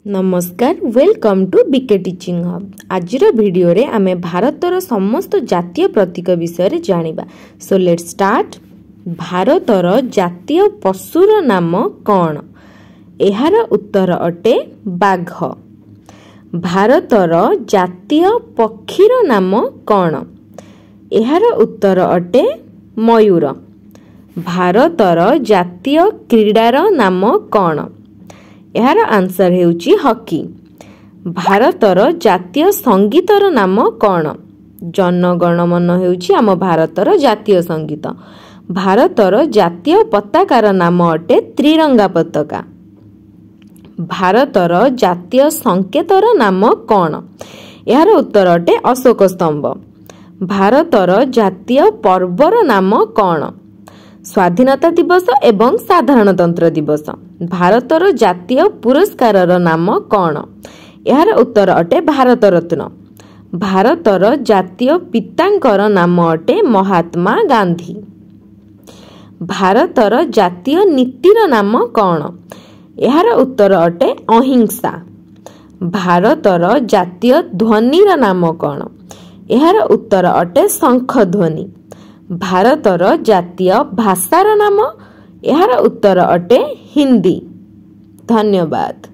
नमस्कार welcome to BK teaching hub. आज video रे आमे भारतर समस्त जातीय प्रतीक विषय जानिबा। So let's start. भारतर जातीय पशुर नाम कौन? एहार उत्तर अटे बाघ। भारतर जातीय पक्षीर नाम कौन? एहार उत्तर अटे मयूर। भारतर जातीय क्रीडार नाम कौन? यार आंसर हेउची हॉकी। भारतर जातीय संगीतर नाम कौन? जनगण मन हेउची आम भारतर जातीय संगीत। भारतर जातीय पताकार नाम अटे त्रिरंगा पताका। भारतर जातीय संकेतर नाम कौन? यार उत्तर अटे अशोक स्तंभ। भारतर जातीय पर्वर नाम कौन? स्वाधीनता दिवस एवं साधारणतंत्र दिवस। भारतर जातीय पुरस्कार नाम कौन? यार उत्तर अटे भारत रत्न। भारतर जातीय पितांकर नाम अटे महात्मा गांधी। भारतर जातीय नीतिर नाम कौन? यार उत्तर अटे अहिंसा। भारतर जातीय ध्वनिर नाम कौन? यार उत्तर अटे शंख ध्वनि। भारतर जातीय भाषार नाम? यार उत्तर अटे हिंदी। धन्यवाद।